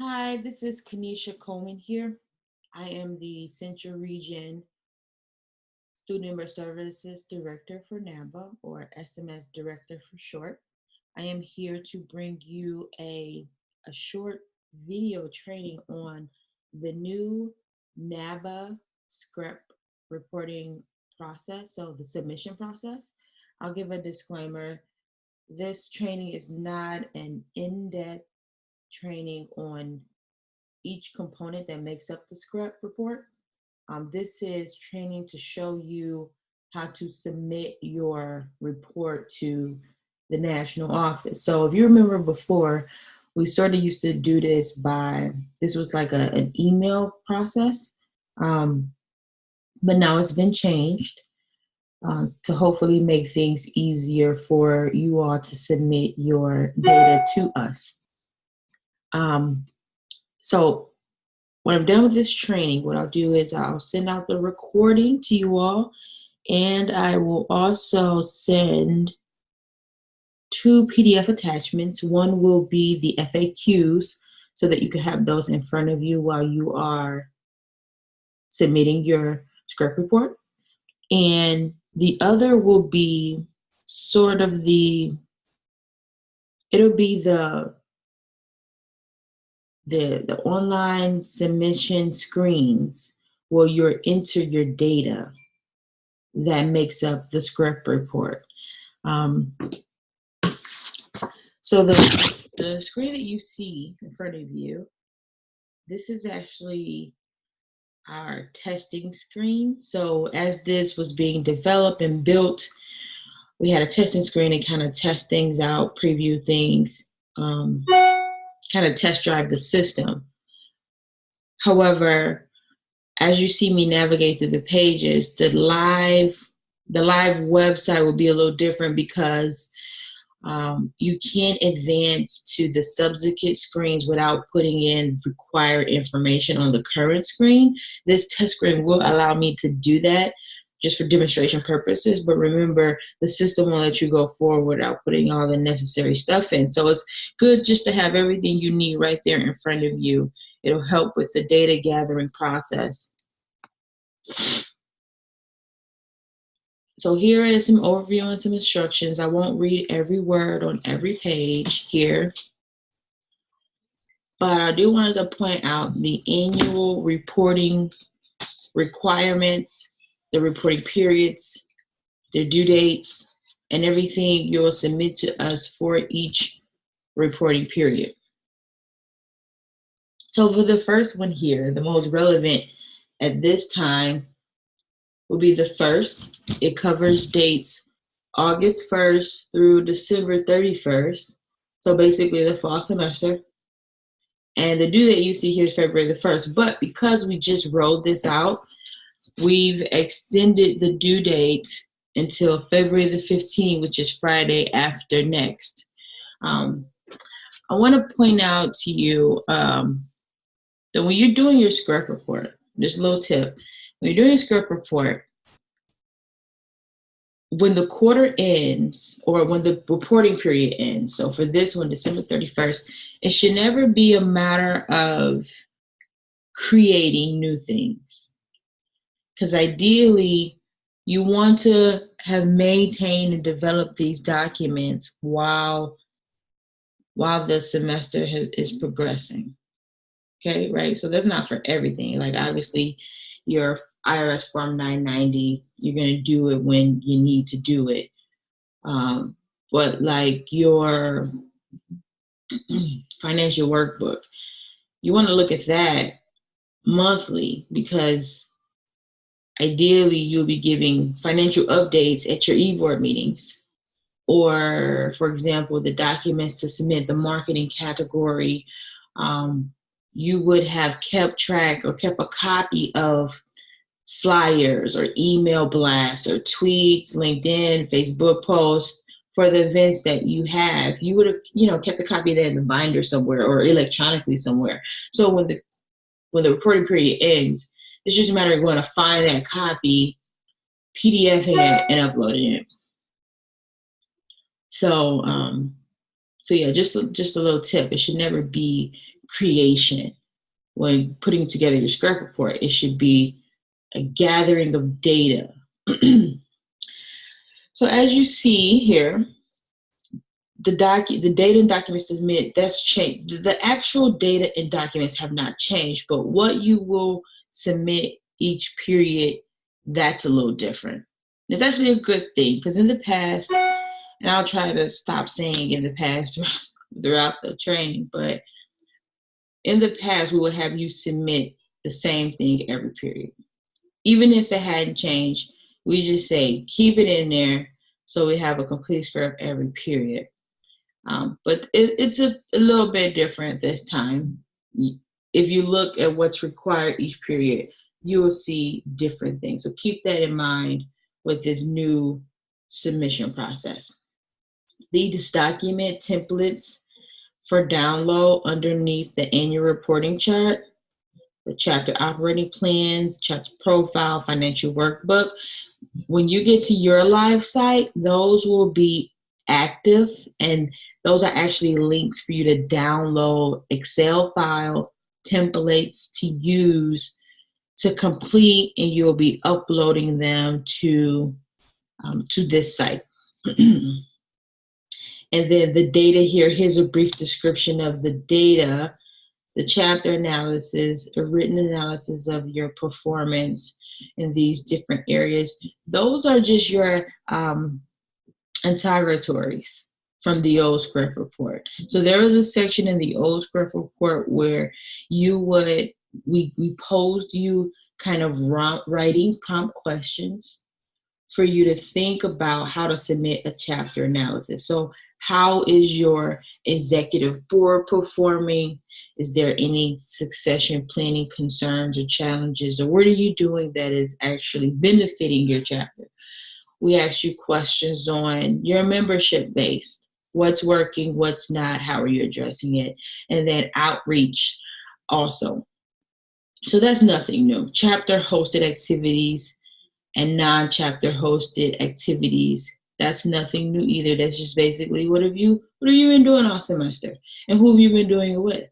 Hi, this is Kanisha Coleman here. I am the Central Region Student Member Services Director for NABA, or SMS Director for short. I am here to bring you a short video training on the new NABA SCREP reporting process, so the submission process. I'll give a disclaimer. This training is not an in-depth training on each component that makes up the SCREP report. This is training to show you how to submit your report to the national office. So if you remember before, we sort of used to do this this was like an email process, but now it's been changed to hopefully make things easier for you all to submit your data to us. So when I'm done with this training, what I'll do is I'll send out the recording to you all, and I will also send 2 PDF attachments. One will be the FAQs so that you can have those in front of you while you are submitting your SCREP report. And the other will be sort of it'll be the online submission screens where you enter your data that makes up the SCREP report. So the screen that you see in front of you, this is actually our testing screen. So as this was being developed and built, we had a testing screen and kind of test things out, preview things, kind of test drive the system. However, as you see me navigate through the pages, the live website will be a little different because you can't advance to the subsequent screens without putting in required information on the current screen. This test screen will allow me to do that just for demonstration purposes, but remember, the system won't let you go forward without putting all the necessary stuff in. So it's good just to have everything you need right there in front of you. It'll help with the data gathering process. So here is some overview and some instructions. I won't read every word on every page here, but I do want to point out the annual reporting requirements, the reporting periods, the due dates, and everything you'll submit to us for each reporting period. So for the first one here, the most relevant at this time will be the first. It covers dates August 1st through December 31st. So basically the fall semester. And the due date you see here is February the 1st. But because we just rolled this out, we've extended the due date until February the 15th, which is Friday after next. I want to point out to you that when you're doing your SCREP report, just a little tip, when you're doing a SCREP report, when the quarter ends or when the reporting period ends, so for this one, December 31st, it should never be a matter of creating new things. Because ideally, you want to have maintained and developed these documents while the semester is progressing. Okay, right? So that's not for everything. Like obviously, your IRS Form 990, you're going to do it when you need to do it. But like your financial workbook, you want to look at that monthly because ideally you'll be giving financial updates at your e-board meetings. Or, for example, the documents to submit the marketing category, you would have kept track or kept a copy of flyers or email blasts or tweets, LinkedIn, Facebook posts for the events that you have. You would have, kept a copy of that in the binder somewhere or electronically somewhere. So when the reporting period ends, it's just a matter of going to find that copy, PDFing it, and uploading it. So yeah, just a little tip. It should never be creation. When putting together your SCREP report, it should be a gathering of data. So as you see here, the data and documents submitted, that's changed. The actual data and documents have not changed, but what you will submit each period, that's a little different. It's actually a good thing, because in the past, and I'll try to stop saying in the past throughout the training, but in the past, we would have you submit the same thing every period. Even if it hadn't changed, we just say, keep it in there so we have a complete SCREP every period. But it's a little bit different this time. If you look at what's required each period, you will see different things. So keep that in mind with this new submission process. These document templates for download underneath the annual reporting chart, the chapter operating plan, chapter profile, financial workbook. When you get to your live site, those will be active, and those are actually links for you to download Excel file templates to use to complete, and you'll be uploading them to this site. And then the data here, here's a brief description of the data, the chapter analysis, a written analysis of your performance in these different areas. Those are just your interrogatories from the old SCREP report. So there was a section in the old SCREP report where we posed you kind of writing prompt questions for you to think about how to submit a chapter analysis. So how is your executive board performing? Is there any succession planning concerns or challenges, or what are you doing that is actually benefiting your chapter? We ask you questions on your membership base. What's working, what's not, how are you addressing it? And then outreach also. So that's nothing new. Chapter hosted activities and non-chapter hosted activities, that's nothing new either. That's just basically what have you been doing all semester, and who have you been doing it with?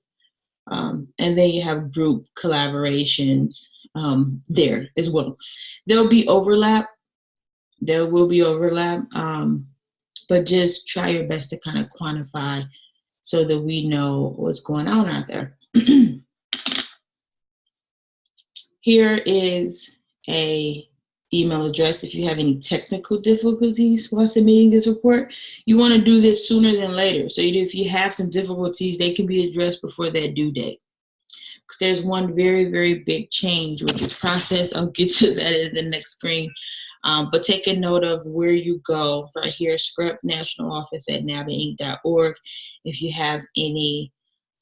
And then you have group collaborations there as well. There'll be overlap. There will be overlap, but just try your best to kind of quantify so that we know what's going on out there. Here is a email address if you have any technical difficulties while submitting this report. You want to do this sooner than later. So if you have some difficulties, they can be addressed before that due date. Because there's one very, very big change with this process. I'll get to that in the next screen. But take a note of where you go right here, SCREP National Office at nabainc.org. If you have any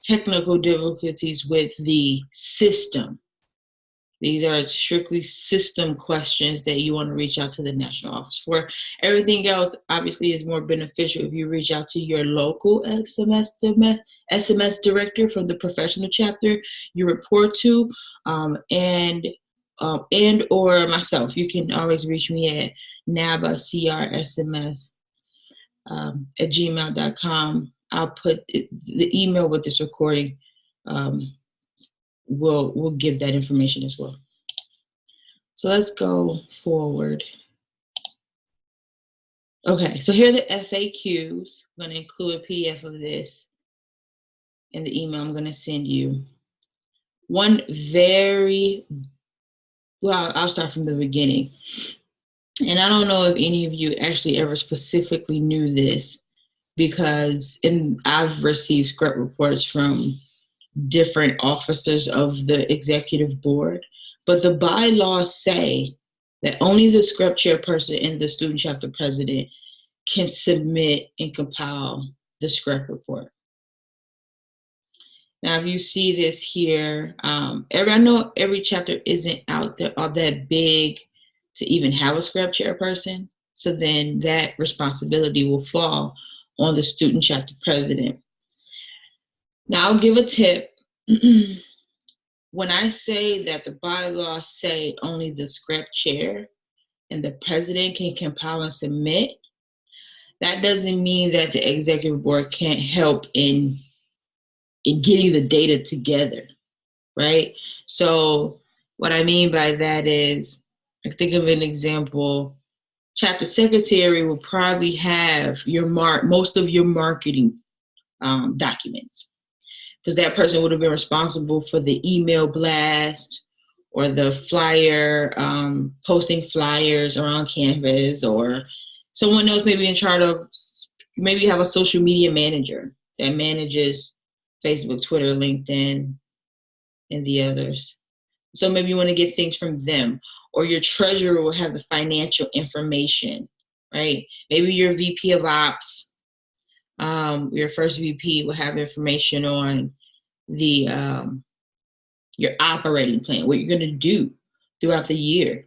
technical difficulties with the system, these are strictly system questions that you want to reach out to the national office for. Everything else obviously is more beneficial if you reach out to your local SMS director from the professional chapter you report to, and or myself. You can always reach me at nabacrsms at gmail.com. I'll put the email with this recording. We'll give that information as well. So let's go forward. Okay, so here are the FAQs. I'm going to include a PDF of this in the email I'm going to send you. I'll start from the beginning. And I don't know if any of you actually ever specifically knew this, because I've received SCREP reports from different officers of the executive board, but the bylaws say that only the SCREP chairperson and the student chapter president can submit and compile the SCREP report. Now, if you see this here, I know every chapter isn't out there all that big to even have a SCREP chairperson, so then that responsibility will fall on the student chapter president. Now, I'll give a tip. When I say that the bylaws say only the SCREP chair and the president can compile and submit, that doesn't mean that the executive board can't help in in getting the data together, right? So what I mean by that is, I think of an example. Chapter secretary will probably have most of your marketing documents, because that person would have been responsible for the email blast or the flyer, posting flyers around campus, or someone else may be in charge of, maybe you have a social media manager that manages Facebook, Twitter, LinkedIn, and the others. So maybe you want to get things from them, or your treasurer will have the financial information, right? Maybe your VP of ops, your first VP will have information on the your operating plan, what you're going to do throughout the year.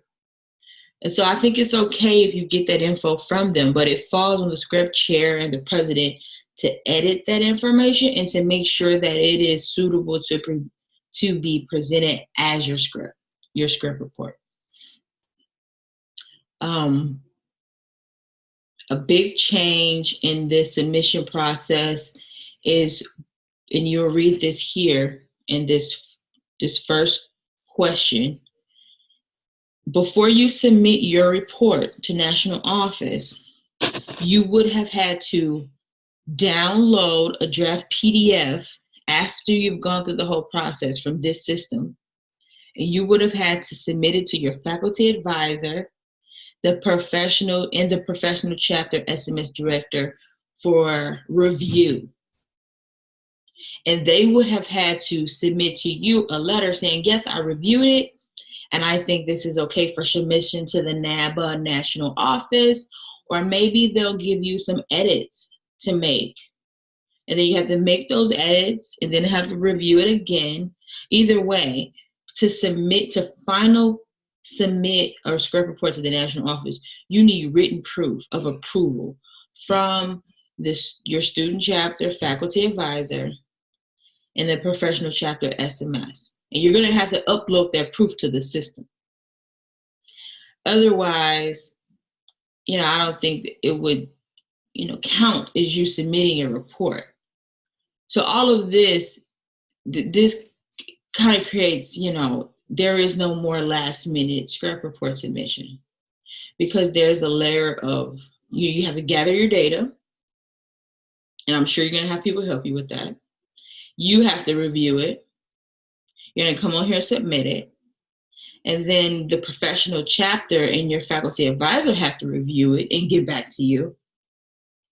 And so I think it's okay if you get that info from them, but it falls on the SCREP chair and the president to edit that information and to make sure that it is suitable to be presented as your SCREP report. A big change in this submission process is, and you'll read this here in this first question. Before you submit your report to national office, you would have had to download a draft PDF after you've gone through the whole process from this system. And you would have had to submit it to your faculty advisor, the professional chapter SMS director for review. And they would have had to submit to you a letter saying, yes, I reviewed it, and I think this is okay for submission to the NABA national office, or maybe they'll give you some edits to make. And then you have to make those edits and then have to review it again. Either way, to submit or SCREP report to the national office, you need written proof of approval from your student chapter, faculty advisor, and the professional chapter SMS. And you're going to have to upload that proof to the system. Otherwise, I don't think it would, count as you submitting a report. So all of this kind of creates, there is no more last minute SCREP report submission, because there's a layer of, you have to gather your data, and I'm sure you're going to have people help you with that. You have to review it. You're going to come on here and submit it. And then the professional chapter and your faculty advisor have to review it and get back to you.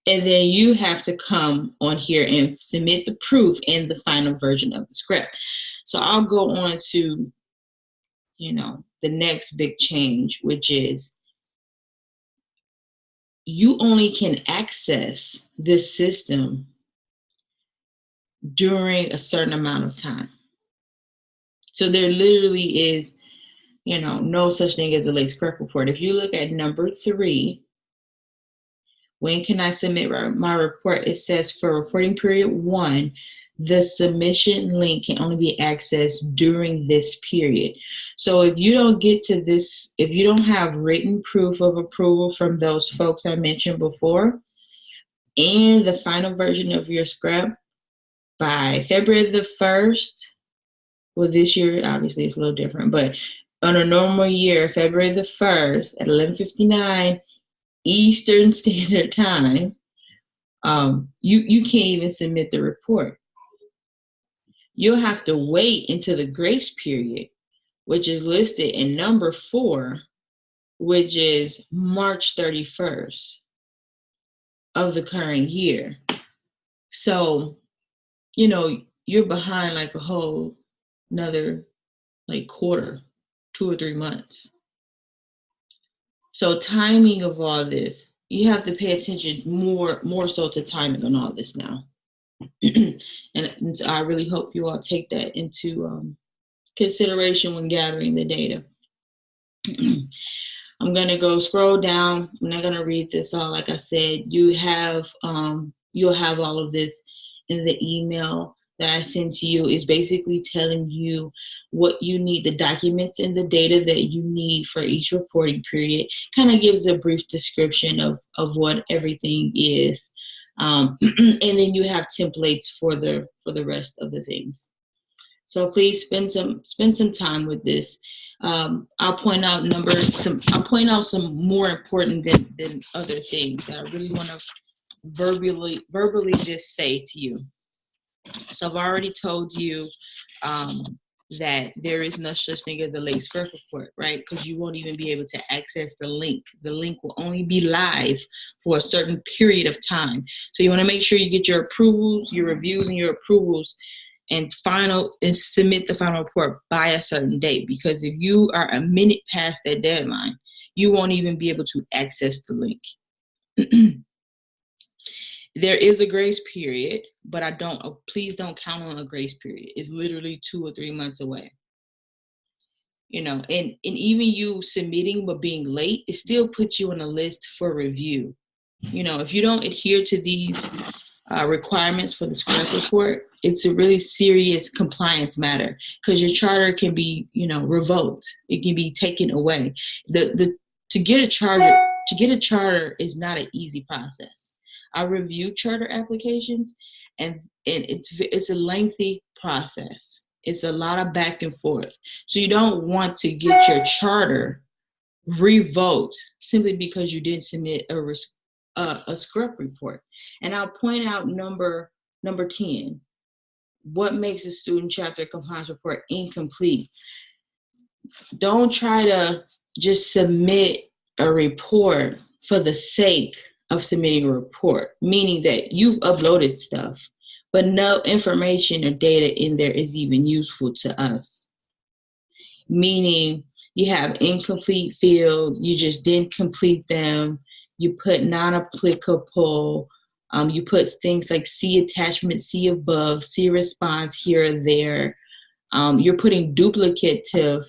And then you have to come on here and submit the proof in the final version of the SCREP. So I'll go on to, the next big change, which is you only can access this system during a certain amount of time. So there literally is, no such thing as a late SCREP report. If you look at number 3, when can I submit my report? It says for reporting period 1, the submission link can only be accessed during this period. So if you don't get to this, if you don't have written proof of approval from those folks I mentioned before, and the final version of your SCREP by February the 1st, well, this year, obviously, it's a little different, but on a normal year, February the 1st at 11:59 Eastern Standard Time, you can't even submit the report. You'll have to wait until the grace period, which is listed in number 4, which is March 31st of the current year. So, you're behind like a whole another quarter, 2 or 3 months. So timing of all this, you have to pay attention more so to timing on all this now. and I really hope you all take that into consideration when gathering the data. I'm going to go scroll down. I'm not going to read this all. Like I said, you'll have all of this in the email that I send to you. Is basically telling you what you need, the documents and the data that you need for each reporting period. Kind of gives a brief description of what everything is. And then you have templates for the rest of the things. So please spend some time with this. I'll point out some more important than other things that I really want to verbally just say to you. So I've already told you that there is no such thing as a late SCREP report, right? Because you won't even be able to access the link. The link will only be live for a certain period of time. So you want to make sure you get your approvals, your reviews, and your approvals, and submit the final report by a certain date. Because if you are a minute past that deadline, you won't even be able to access the link. There is a grace period, but please don't count on a grace period. It's literally 2 or 3 months away. You know, and even you submitting but being late, it still puts you on a list for review. You know, if you don't adhere to these requirements for the SCREP report, it's a really serious compliance matter, because your charter can be, revoked. It can be taken away. To get a charter is not an easy process. I review charter applications, and it's a lengthy process. It's a lot of back and forth. So you don't want to get your charter revoked simply because you didn't submit a SCREP report. And I'll point out number 10. What makes a student chapter compliance report incomplete? Don't try to just submit a report for the sake of submitting a report, meaning that you've uploaded stuff, but no information or data in there is even useful to us. Meaning you have incomplete fields, you just didn't complete them, you put non-applicable, you put things like see attachment, see above, see response here or there. You're putting duplicative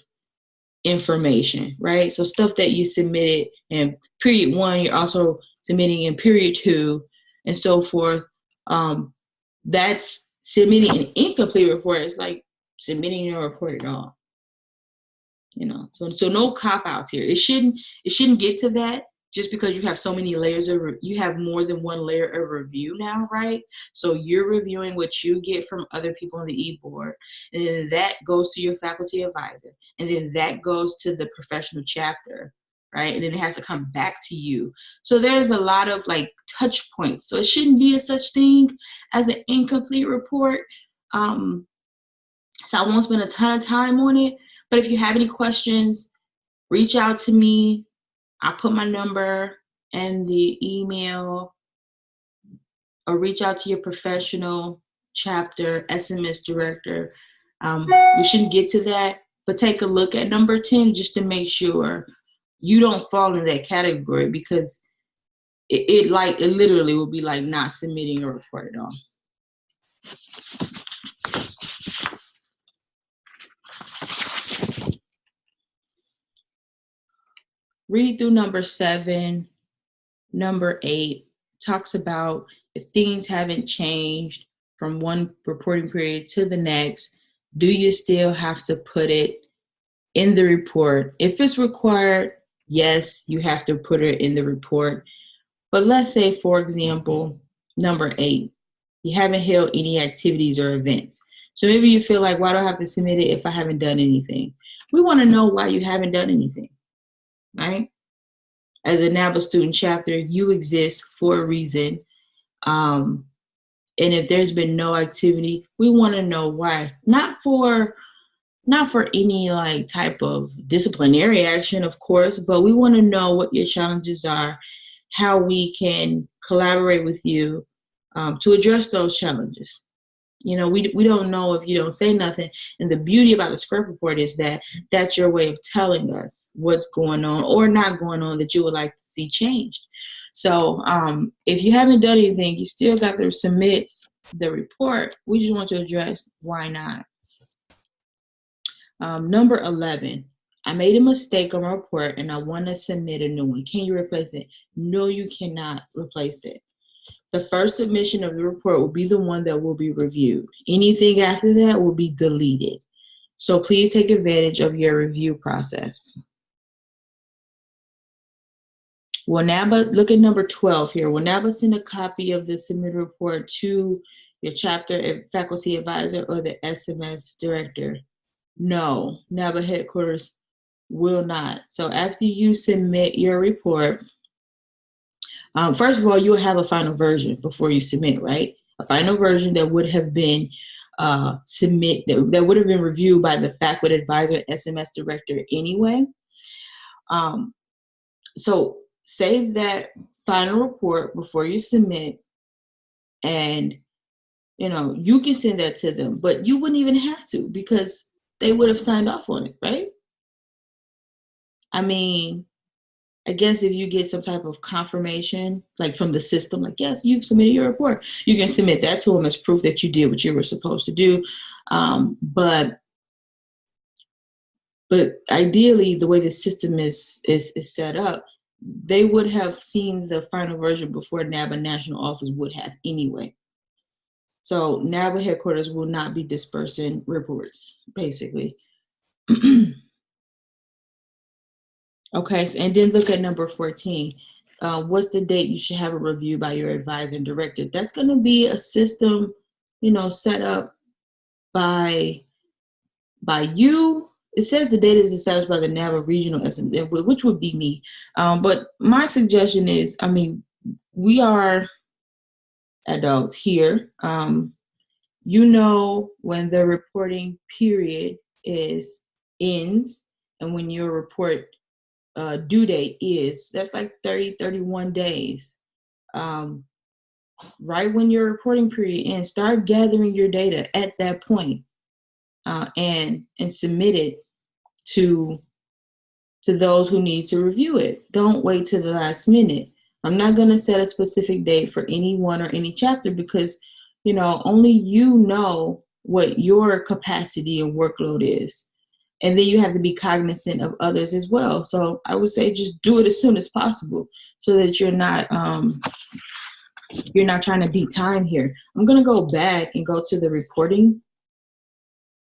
information, right? So stuff that you submitted in period 1, you're also submitting in period 2, and so forth. That's submitting an incomplete report. It's like submitting no report at all. So no cop-outs here. It shouldn't get to that just because you have so many layers you have more than one layer of review now, right? So you're reviewing what you get from other people on the e-board, and then that goes to your faculty advisor, and then that goes to the professional chapter, right? And then it has to come back to you. So there's a lot of touch points. So it shouldn't be a such thing as an incomplete report. So I won't spend a ton of time on it, but if you have any questions, reach out to me. I'll put my number and the email, or reach out to your professional chapter, SMS director. We shouldn't get to that, but take a look at number 10 just to make sure you don't fall in that category, because it literally will be like not submitting a report at all. Read through number 7. Number 8 talks about if things haven't changed from one reporting period to the next, do you still have to put it in the report? If it's required, yes, you have to put it in the report. But let's say, for example, number 8, you haven't held any activities or events. So maybe you feel like, why do I have to submit it if I haven't done anything? We want to know why you haven't done anything, right? As a NABA student chapter, you exist for a reason. And if there's been no activity, we want to know why. Not for any type of disciplinary action, of course, but we want to know what your challenges are, how we can collaborate with you to address those challenges. We don't know if you don't say nothing. And the beauty about the SCREP report is that that's your way of telling us what's going on or not going on that you would like to see changed. So if you haven't done anything, you still got to submit the report. We just want to address why not. Number 11, I made a mistake on my report and I want to submit a new one. Can you replace it? No, you cannot replace it. The first submission of the report will be the one that will be reviewed. Anything after that will be deleted. So please take advantage of your review process. Will NABA, look at number 12 here. Will NABA send a copy of the submitted report to your chapter faculty advisor or the SMS director? No, NABA headquarters will not. So after you submit your report, first of all, you'll have a final version before you submit, right? A final version that would have been that would have been reviewed by the faculty advisor, SMS director anyway. So save that final report before you submit, and you can send that to them, but you wouldn't even have to because they would have signed off on it, right? I mean, I guess if you get some type of confirmation, like from the system, like, yes, you've submitted your report, you can submit that to them as proof that you did what you were supposed to do. But ideally, the way the system is set up, they would have seen the final version before NABA national office would have anyway. So NABA headquarters will not be dispersing reports, basically. Okay, and then look at number 14. What's the date you should have a review by your advisor and director? That's going to be a system, set up by you. It says the date is established by the NABA regional SM, which would be me. But my suggestion is, we are adults here. When the reporting period ends and when your report due date is, that's like 31 days. Right when your reporting period ends, start gathering your data at that point, and submit it to those who need to review it. Don't wait till the last minute. I'm not going to set a specific date for any one or any chapter because, only you know what your capacity and workload is. And then you have to be cognizant of others as well. So I would say just do it as soon as possible so that you're not trying to beat time here. I'm going to go back and go to the reporting,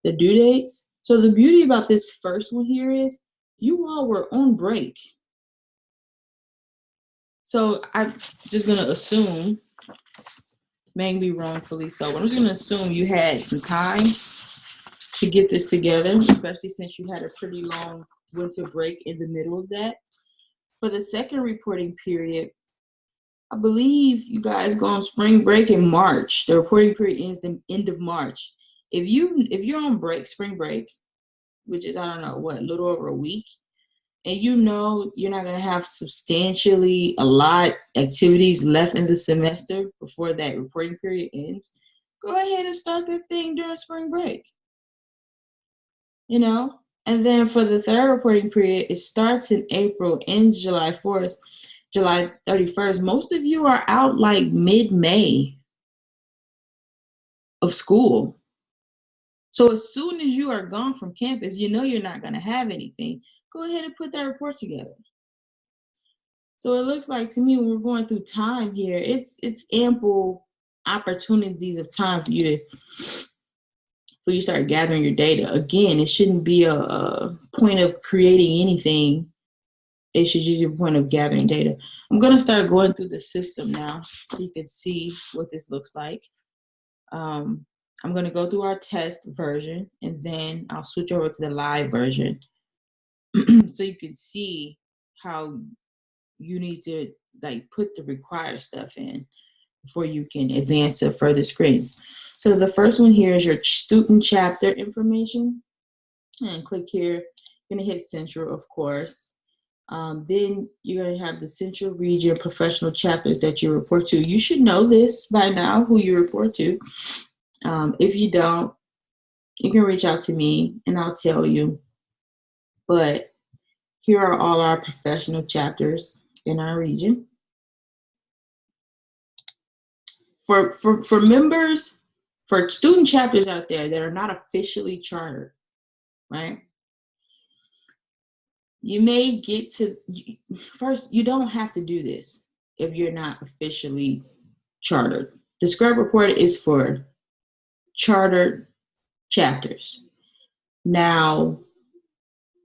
the due dates. So the beauty about this first one here is you all were on break. So I'm just going to assume, maybe wrongfully so, but I'm just going to assume you had some time to get this together, especially since you had a pretty long winter break in the middle of that. For the second reporting period, I believe you guys go on spring break in March. The reporting period ends the end of March. If you're on break, spring break, which is, I don't know, a little over a week, and you're not going to have substantially a lot activities left in the semester before that reporting period ends, go ahead and start that thing during spring break. And then for the third reporting period, it starts in April, ends July 4th, July 31st. Most of you are out like mid-May of school. So as soon as you are gone from campus, you're not going to have anything. Go ahead and put that report together. So it looks like to me when we're going through time here, it's ample opportunities of time for you to start gathering your data. Again, it shouldn't be a point of creating anything. It should just be a point of gathering data. I'm going to start going through the system now so you can see what this looks like. I'm going to go through our test version, and then I'll switch over to the live version so you can see how you need to put the required stuff in before you can advance to further screens. So the first one here is your student chapter information. And click here. You're going to hit Central, of course. Then you're going to have the Central Region professional chapters that you report to. You should know this by now, who you report to. If you don't, you can reach out to me and I'll tell you. But here are all our professional chapters in our region. For members, for student chapters out there that are not officially chartered, right? You may get to, first, you don't have to do this if you're not officially chartered. The SCREP report is for chartered chapters. Now,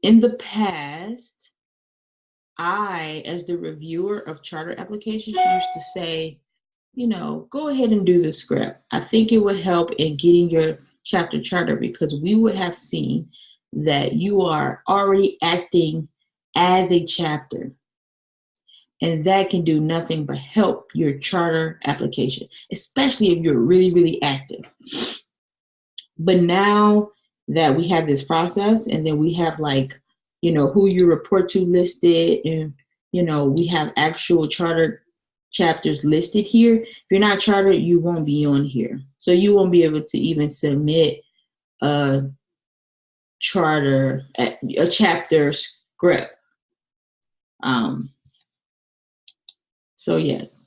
in the past, I, as the reviewer of charter applications, used to say, you know, go ahead and do the SCREP. I think it would help in getting your chapter charter, because we would have seen that you are already acting as a chapter. And that can do nothing but help your charter application, especially if you're really, really active. But now that we have this process, and then we have, like, you know, who you report to listed, and, you know, we have actual charter chapters listed here. If you're not chartered, you won't be on here. So you won't be able to even submit a charter, a chapter script. So yes,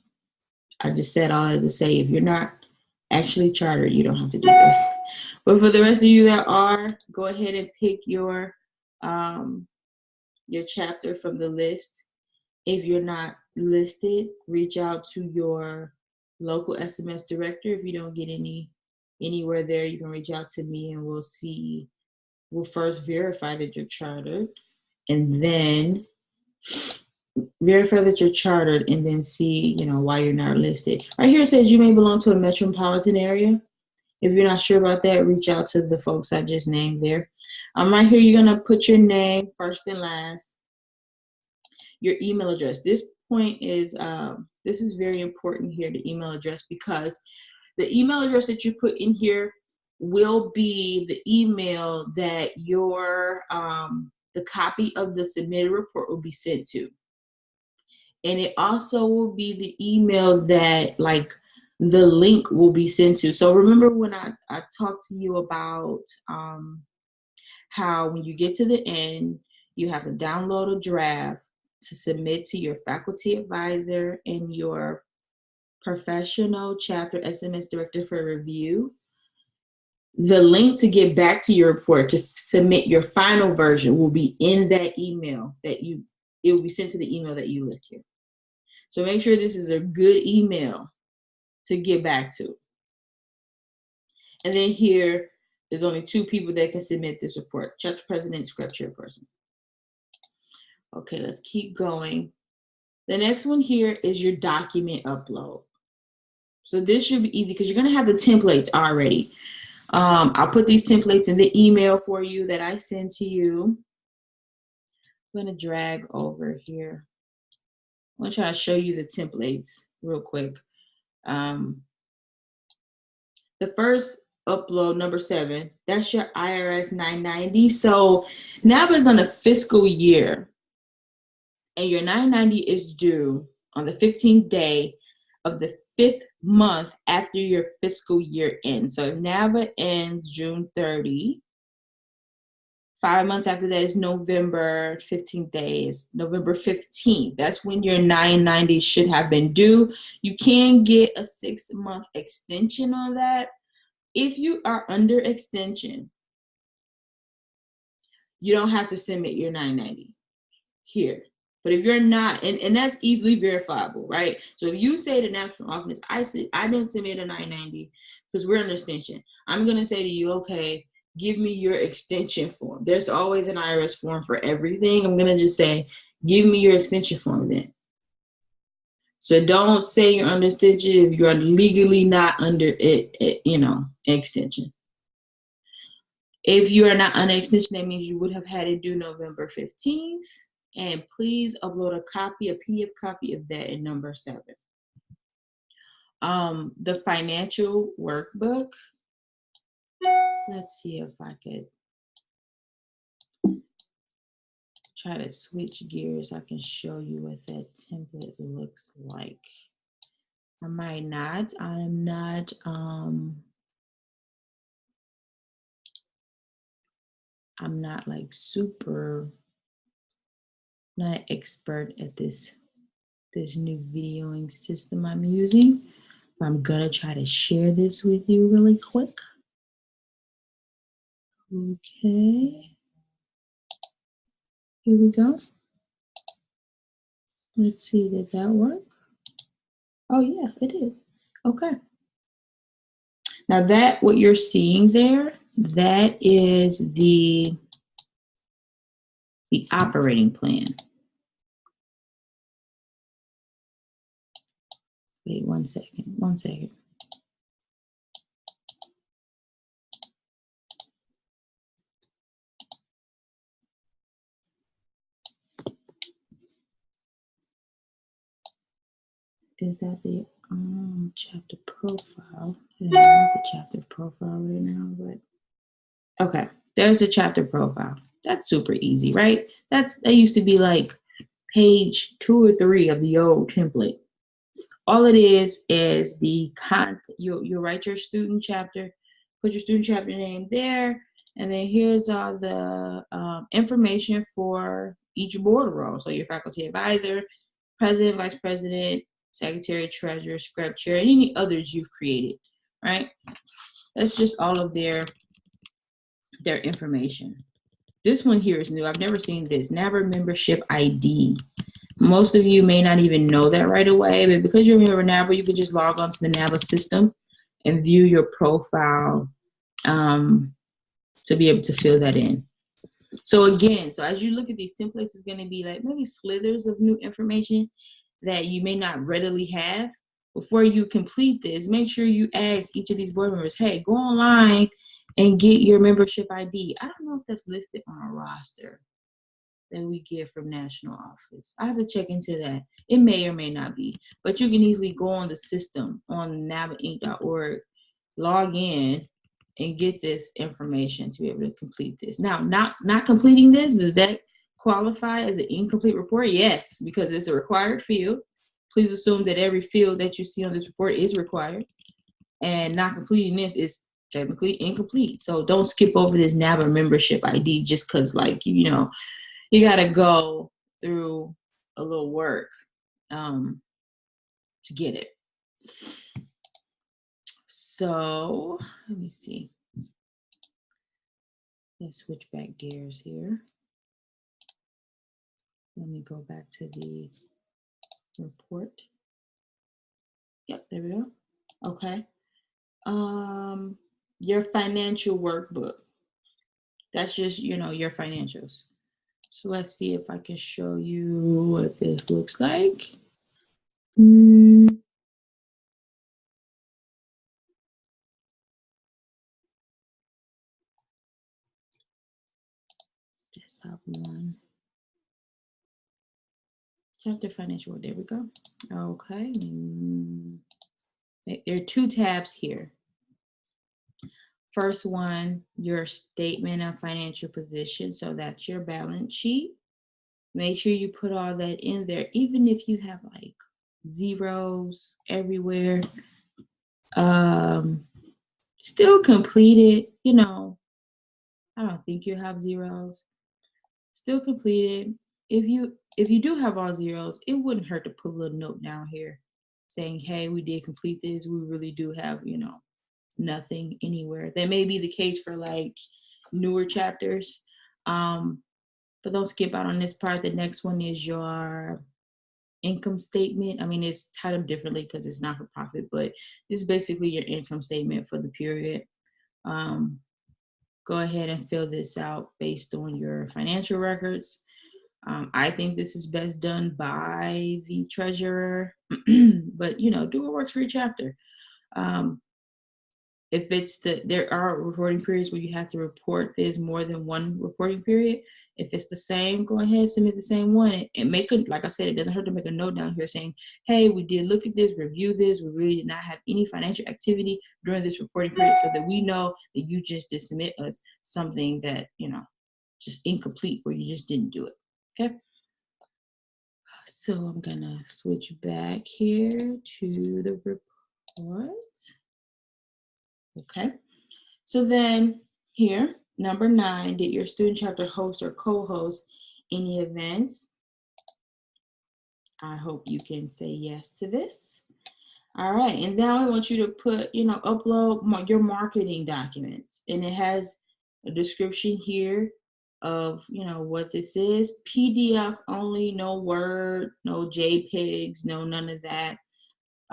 I just said all that to say, if you're not actually chartered, you don't have to do this. But for the rest of you that are, go ahead and pick your chapter from the list. If you're not listed, reach out to your local SMS director. If you don't get anywhere there, you can reach out to me, and we'll first verify that you're chartered, and then verify that you're chartered, and then see, you know, why you're not listed. Right here it says you may belong to a metropolitan area. If you're not sure about that, reach out to the folks I just named there. Right here, you're gonna put your name first and last, your email address. This point is this is very important here, the email address, because the email address that you put in here will be the email that your the copy of the submitted report will be sent to. And it also will be the email that, like, the link will be sent to. So remember when I talked to you about how when you get to the end, you have to download a draft to submit to your faculty advisor and your professional chapter SMS director for review. The link to get back to your report to submit your final version will be in that email it will be sent to the email that you list here. So make sure this is a good email to get back to. And then here, there's only 2 people that can submit this report: chapter president, SCREP chairperson. Okay, let's keep going. The next one here is your document upload. So this should be easy because you're gonna have the templates already. I'll put these templates in the email for you that I send to you. I'm gonna drag over here. I'm gonna try to show you the templates real quick. The first upload, number 7, that's your IRS 990. So NABA is on a fiscal year, and your 990 is due on the 15th day of the 5th month after your fiscal year ends. So if NABA ends June 30, 5 months after that is November 15th day, is November 15th. That's when your 990 should have been due. You can get a 6-month extension on that. If you are under extension, you don't have to submit your 990 here. But if you're not, and that's easily verifiable, right? So if you say to National Office, I didn't submit a 990 because we're under extension, I'm going to say to you, okay, give me your extension form. There's always an IRS form for everything. I'm going to just say, give me your extension form then. So don't say you're under extension if you're legally not under extension. If you are not under extension, that means you would have had it due November 15th. And please upload a PDF copy of that in number 7. The financial workbook. Let's see if I could try to switch gears. I can show you what that template looks like. I might not. I'm not like not an expert at this new videoing system I'm using. I'm gonna try to share this with you really quick. Okay, here we go. Let's see, did that work? Oh yeah, it did. Okay. Now that what you're seeing there, that is the operating plan. Wait 1 second, 1 second. Is that the chapter profile? I don't have the chapter profile right now, but okay, there's the chapter profile. That's super easy, right? That used to be like page 2 or 3 of the old template. All it is the content. You'll write your student chapter, put your student chapter name there, and then here's all the information for each board role. So your faculty advisor, president, vice president, secretary, treasurer, SCREP chair, and any others you've created, right? That's just all of their information. This one here is new. I've never seen this. NABA membership ID. Most of you may not even know that right away, but because you're a member of NABA, you can just log on to the NABA system and view your profile to be able to fill that in. So again, so as you look at these templates, it's going to be like maybe slithers of new information that you may not readily have. Before you complete this, make sure you ask each of these board members, hey, go online and get your membership ID. I don't know if that's listed on a roster that we get from national office. I have to check into that. It may or may not be, but you can easily go on the system on nabainc.org, log in, and get this information to be able to complete this. Now, not completing this, does that qualify as an incomplete report? Yes, because it's a required field. Please assume that every field that you see on this report is required, and not completing this is technically incomplete. So don't skip over this NABA membership ID just because, like, you know, you got to go through a little work to get it. So let me see. Let's switch back gears here. Let me go back to the report. Yep, there we go. Okay. Your financial workbook. That's just, you know, your financials. So let's see if I can show you what this looks like. Desktop 1. Chapter financial, there we go. Okay. There are 2 tabs here. First one, your statement of financial position. So that's your balance sheet. Make sure you put all that in there, even if you have like zeros everywhere. Still complete it. You know, I don't think you have zeros. Still complete it. If you do have all zeros, it wouldn't hurt to put a little note down here saying, hey, we did complete this. We really do have, you know, nothing anywhere. That may be the case for like newer chapters. But don't skip out on this part. The next one is your income statement. I mean, it's titled differently because it's not for profit, but it's basically your income statement for the period. Go ahead and fill this out based on your financial records. I think this is best done by the treasurer, but you know, do what works for your chapter. If it's there are reporting periods where you have to report this more than one reporting period. If it's the same, go ahead, submit the same one, and make a, like I said, it doesn't hurt to make a note down here saying, hey, we did look at this, review this, we really did not have any financial activity during this reporting period, so that we know that you just did submit us something that, you know, just incomplete, or you just didn't do it. Okay. So I'm gonna switch back here to the report. Okay, so then here, number 9, did your student chapter host or co-host any events? I hope you can say yes to this. All right, and now I want you to put, you know, upload your marketing documents, and it has a description here of, you know, what this is. PDF only, no Word, no JPEGs, no none of that.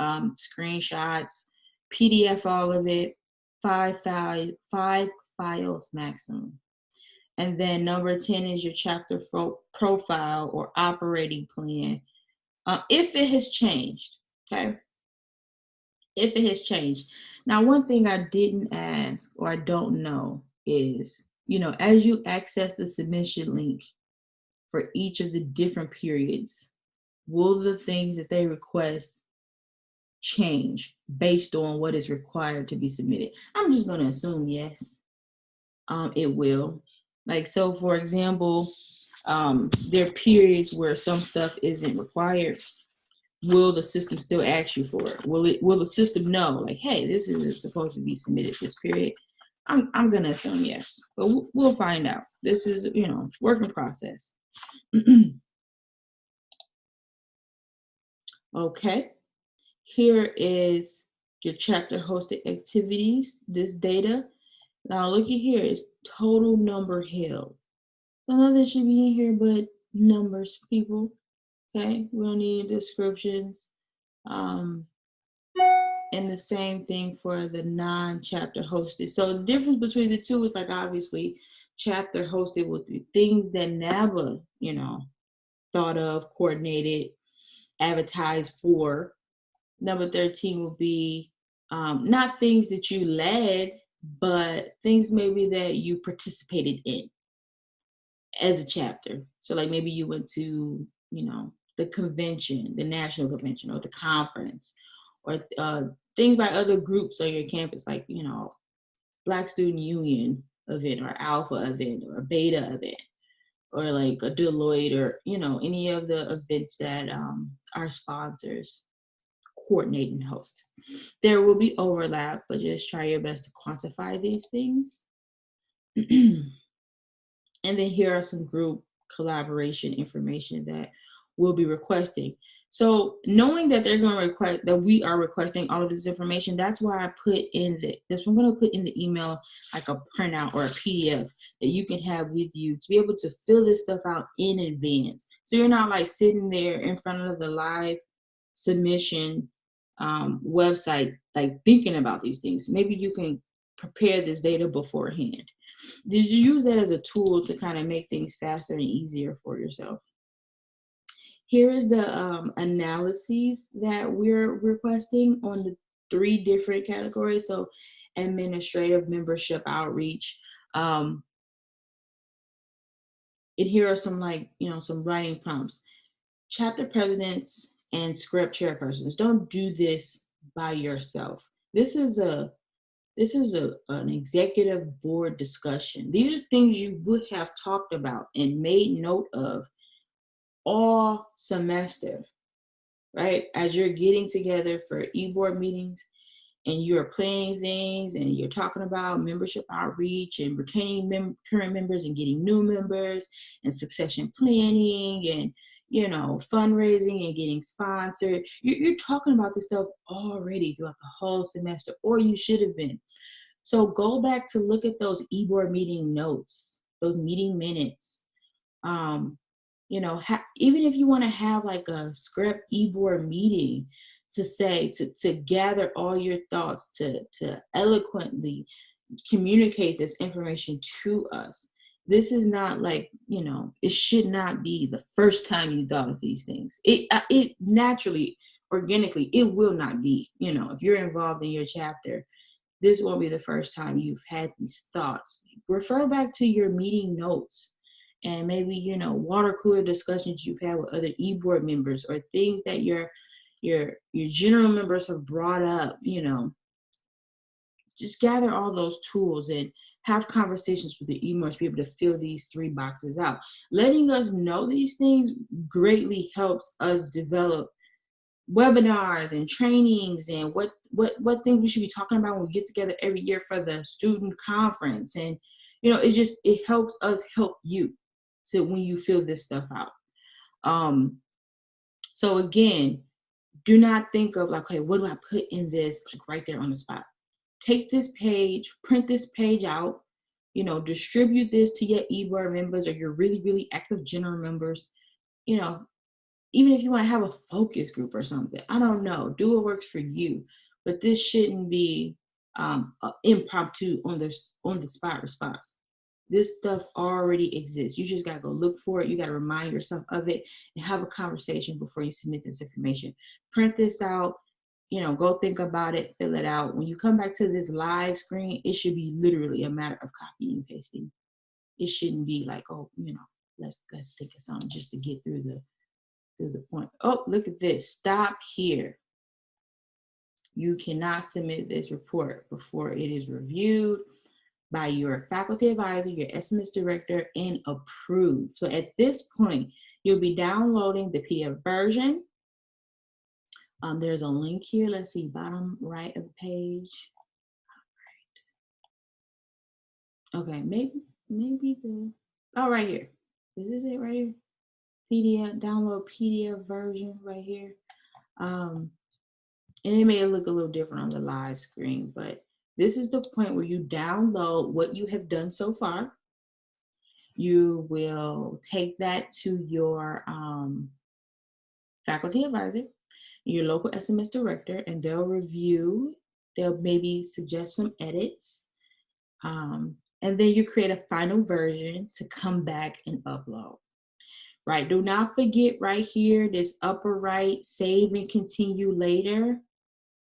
Screenshots, PDF all of it. 5 files maximum. And then number 10 is your chapter profile or operating plan. If it has changed, okay? if it has changed. Now, one thing I didn't ask or I don't know is, as you access the submission link for each of the different periods, will the things that they request change based on what is required to be submitted? I'm just going to assume yes, it will. Like, so for example, there are periods where some stuff isn't required. Will the system still ask you for it? Will the system know, like, hey, this is supposed to be submitted this period? I'm gonna assume yes, but we'll find out. This is, working process. Okay, here is your chapter hosted activities. This data. Now look at here, it's total number held. So nothing should be in here but numbers, people. Okay, we don't need descriptions. And the same thing for the non-chapter hosted. So the difference between the two is, like, obviously chapter hosted with the things that NABA, thought of, coordinated, advertised for. Number 13 would be not things that you led, but things maybe that you participated in as a chapter. So like maybe you went to, the convention, the national convention, or the conference, or things by other groups on your campus, like, Black Student Union event, or Alpha event, or a Beta event, or like a Deloitte, or, any of the events that our sponsors coordinate and host. There will be overlap, but just try your best to quantify these things. And then here are some group collaboration information that we'll be requesting. So knowing that they're going to request, that we are requesting all of this information, that's why I put in I'm going to put in the email like a printout or a PDF that you can have with you to be able to fill this stuff out in advance. So you're not like sitting there in front of the live submission website, like thinking about these things. Maybe you can prepare this data beforehand. Did you use that as a tool to kind of make things faster and easier for yourself? Here is the analyses that we're requesting on the 3 different categories. So administrative, membership, outreach. And here are some, like, some writing prompts. Chapter presidents and SCREP chairpersons, don't do this by yourself. This is an executive board discussion. These are things you would have talked about and made note of all semester, right? As you're getting together for e-board meetings and you're planning things and you're talking about membership outreach and retaining current members and getting new members and succession planning and, fundraising and getting sponsored. You're talking about this stuff already throughout the whole semester, or you should have been. So go back to look at those e-board meeting notes, those meeting minutes. Even if you want to have like a SCREP e-board meeting to gather all your thoughts, to eloquently communicate this information to us. This is not like, it should not be the first time you thought of these things. It naturally, organically, it will not be, if you're involved in your chapter, this won't be the first time you've had these thoughts. Refer back to your meeting notes and maybe, water cooler discussions you've had with other e-board members, or things that your general members have brought up, just gather all those tools and have conversations with the e-boards to be able to fill these 3 boxes out. Letting us know these things greatly helps us develop webinars and trainings and what things we should be talking about when we get together every year for the student conference. And, it helps us help you. So when you fill this stuff out. So again, do not think of like, okay, what do I put in this, like right there on the spot? Take this page, print this page out, distribute this to your e-board members or your really, really active general members. Even if you want to have a focus group or something, I don't know, do what works for you. But this shouldn't be impromptu on the spot response. This stuff already exists. You just got to go look for it. You got to remind yourself of it and have a conversation before you submit this information. Print this out, go think about it, fill it out. When you come back to this live screen, it should be literally a matter of copying and pasting. It shouldn't be like, oh, let's think of something just to get through the point. Oh, look at this. Stop here. You cannot submit this report before it is reviewed by your faculty advisor, your SMS director, and approved. So at this point, you'll be downloading the PDF version. There's a link here. Let's see, bottom right of the page. Okay, maybe right here. Is this it right here? PDF, download PDF version right here. And it may look a little different on the live screen, but this is the point where you download what you have done so far. You will take that to your faculty advisor, your local SMS director, and they'll review. They'll maybe suggest some edits. And then you create a final version to come back and upload. Right, do not forget right here, this upper right, save and continue later.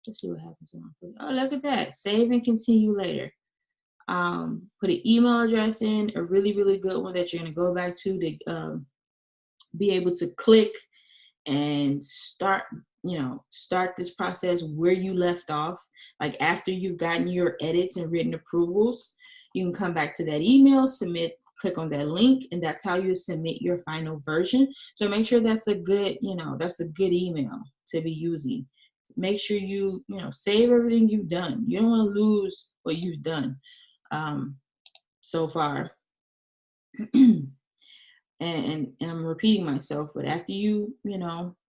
Let's see what happens when I put it. Oh, look at that, save and continue later. Put an email address in, a really, really good one that you're gonna go back to be able to click and start this process where you left off. Like after you've gotten your edits and written approvals, you can come back to that email, submit, click on that link, and that's how you submit your final version. So make sure that's a good, that's a good email to be using. Make sure you, save everything you've done. You don't want to lose what you've done so far. and I'm repeating myself, but after you,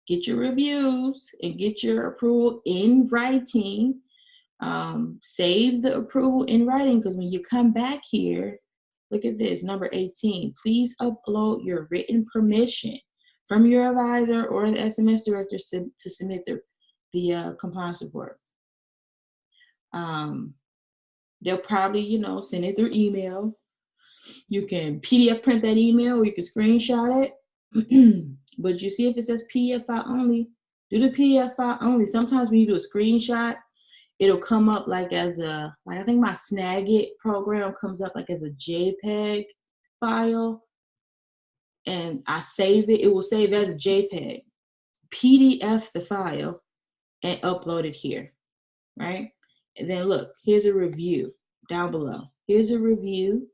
get your reviews and get your approval in writing, save the approval in writing, because when you come back here, look at this, number 18, please upload your written permission from your advisor or the SMS director to submit the compliance report. They'll probably, send it through email. You can PDF print that email, or you can screenshot it. But you see if it says PDF file only, do the PDF file only. Sometimes when you do a screenshot, it'll come up like as a, like I think my Snagit program comes up like as a JPEG file, and I save it, it will save as a JPEG. PDF the file and upload it here, right? And then look, here's a review down below. Here's a review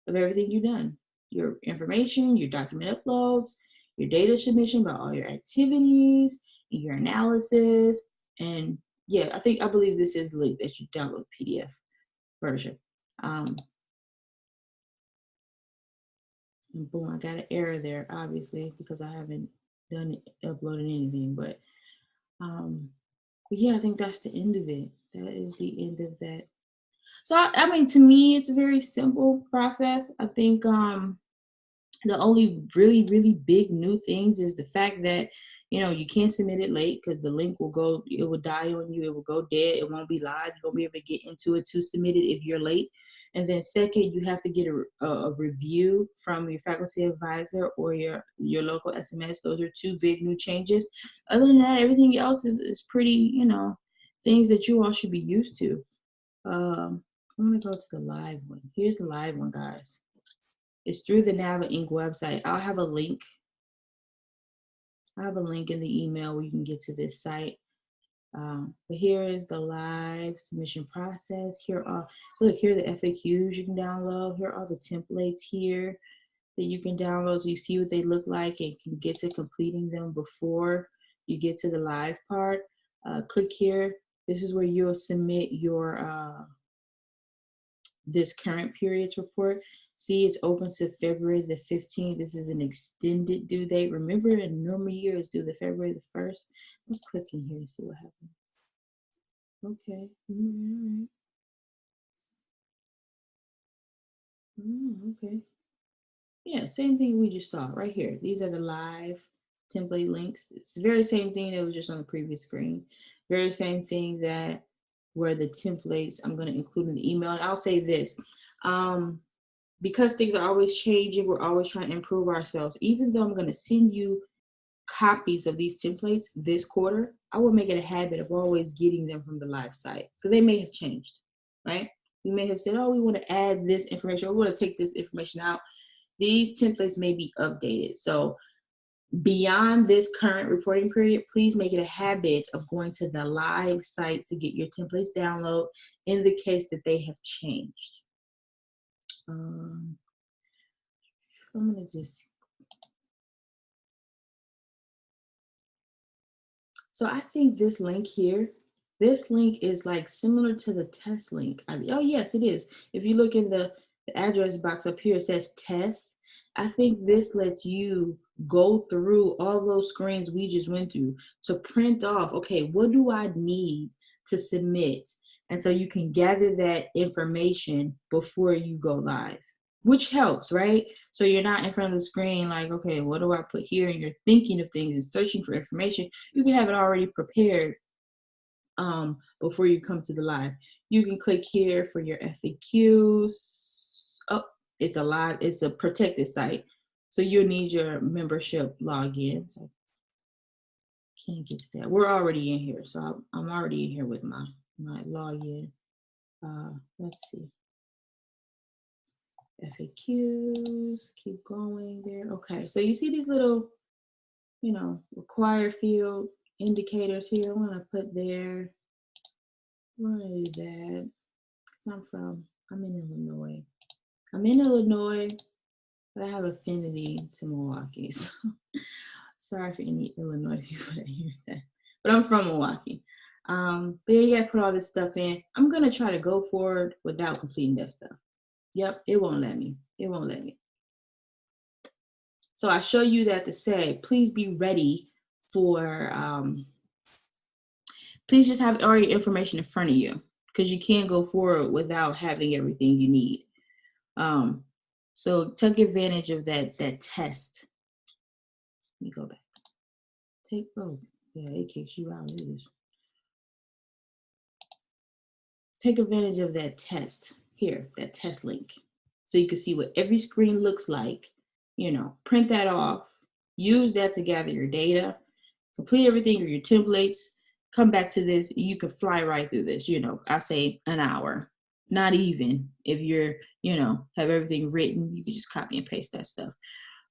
of everything you've done. Your information, your document uploads, your data submission about all your activities, and your analysis, and yeah, I believe this is the link that you download the PDF version. Boom, I got an error there, obviously, because I haven't uploaded anything, but yeah, I think that's the end of it. That is the end of that. So, I mean, to me, it's a very simple process. I think the only really, really big new things is the fact that, you can't submit it late because the link will go, it will die on you, it will go dead, it won't be live, you won't be able to get into it to submit it if you're late. And then second, you have to get a review from your faculty advisor or your local SMS. Those are two big new changes. Other than that, everything else is pretty, things that you all should be used to. I'm gonna go to the live one. Here's the live one, guys. It's through the NABA Inc. website. I'll have a link. I have a link in the email where you can get to this site. But here is the live submission process. Here are the FAQs you can download. Here are the templates here that you can download so you see what they look like and can get to completing them before you get to the live part. Click here. This is where you'll submit your this current periods report. See, it's open to February the 15th. This is an extended due date. Remember, a normal year is due the February the 1st. Let's click in here and see what happens. Okay. Okay. Yeah, same thing we just saw right here. These are the live template links. It's the very same thing that was just on the previous screen. Very same thing that were the templates I'm going to include in the email. And I'll say this. Because things are always changing, we're always trying to improve ourselves. Even though I'm going to send you copies of these templates this quarter, I would make it a habit of always getting them from the live site, because they may have changed, right? We may have said, oh, we want to add this information, or we want to take this information out. These templates may be updated. So beyond this current reporting period, please make it a habit of going to the live site to get your templates download in the case that they have changed. I'm going to just, so I think this link here, this link is like similar to the test link. Oh yes, it is. If you look in the address box up here, it says test. I think this lets you go through all those screens we just went through to print off, okay, what do I need to submit? And so you can gather that information before you go live, which helps, right? So you're not in front of the screen like, okay, what do I put here? And you're thinking of things and searching for information. You can have it already prepared before you come to the live. You can click here for your FAQs. Oh, it's a live, it's a protected site. So you'll need your membership login. So can't get to that. We're already in here. So I'm already in here with my login. Let's see. FAQs, keep going there. Okay, so you see these little, you know, required field indicators here. I'm gonna put there. I'm gonna do that because I'm in Illinois. I'm in Illinois, but I have affinity to Milwaukee. So sorry for any Illinois people that hear that, but I'm from Milwaukee. But yeah, you gotta put all this stuff in. I'm gonna try to go forward without completing that stuff. Yep, it won't let me. It won't let me. So I show you that to say, please be ready for, please just have all your information in front of you, because you can't go forward without having everything you need. So take advantage of that test. Let me go back. Oh, yeah, it kicks you out. Take advantage of that test here, that test link. So you can see what every screen looks like, you know, print that off, use that to gather your data, complete everything or your templates, come back to this, you could fly right through this, you know, I say an hour, not even. If you're, you know, have everything written, you can just copy and paste that stuff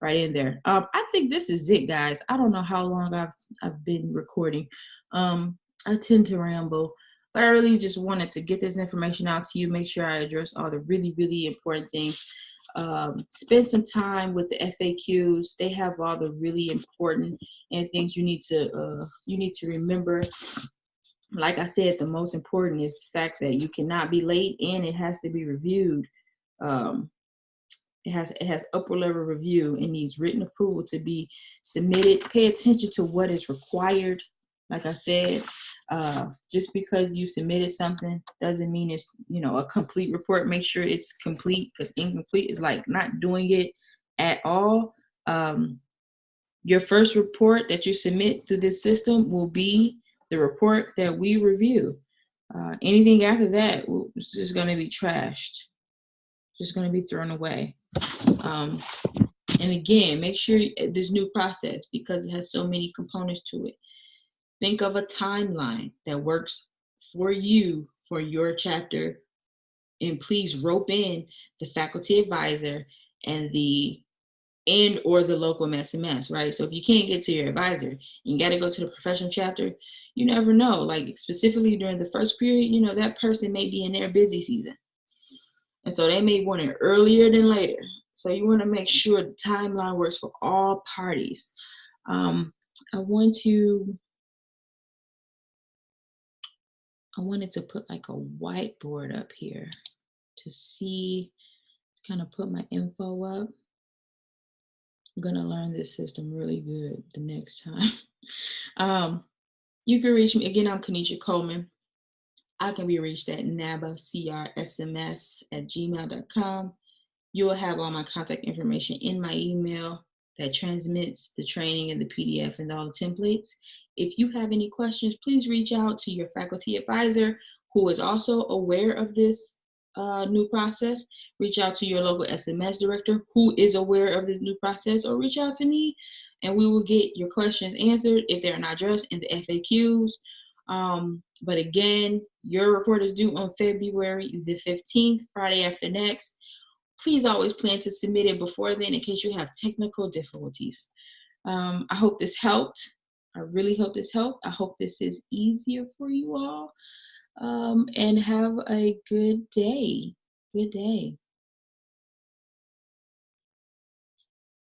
right in there. I think this is it, guys. I don't know how long I've been recording. I tend to ramble, but I really just wanted to get this information out to you, make sure I address all the really, really important things. Spend some time with the FAQs. They have all the really important and things you need to remember. Like I said, the most important is the fact that you cannot be late and it has to be reviewed. It has upper level review and needs written approval to be submitted. Pay attention to what is required. Like I said, just because you submitted something doesn't mean it's, you know, a complete report. Make sure it's complete, because incomplete is like not doing it at all. Your first report that you submit to this system will be the report that we review. Anything after that is just going to be trashed, just going to be thrown away. And again, make sure this new process, because it has so many components to it. Think of a timeline that works for you, for your chapter, and please rope in the faculty advisor and the local SMS, right? So if you can't get to your advisor, you got to go to the professional chapter. You never know, like specifically during the first period, you know, that person may be in their busy season. And so they may want it earlier than later. So you want to make sure the timeline works for all parties. I wanted to put like a whiteboard up here to see, kind of put my info up. I'm going to learn this system really good the next time. You can reach me. Again, I'm Kanisha Coleman. I can be reached at nabacrsms@gmail.com. You will have all my contact information in my email that transmits the training and the PDF and all the templates. If you have any questions, please reach out to your faculty advisor who is also aware of this new process. Reach out to your local SMS director who is aware of this new process, or reach out to me and we will get your questions answered if they're not addressed in the FAQs. But again, your report is due on February the 15th, Friday after next. Please always plan to submit it before then in case you have technical difficulties. I hope this helped. I really hope this helped. I hope this is easier for you all. And have a good day. Good day.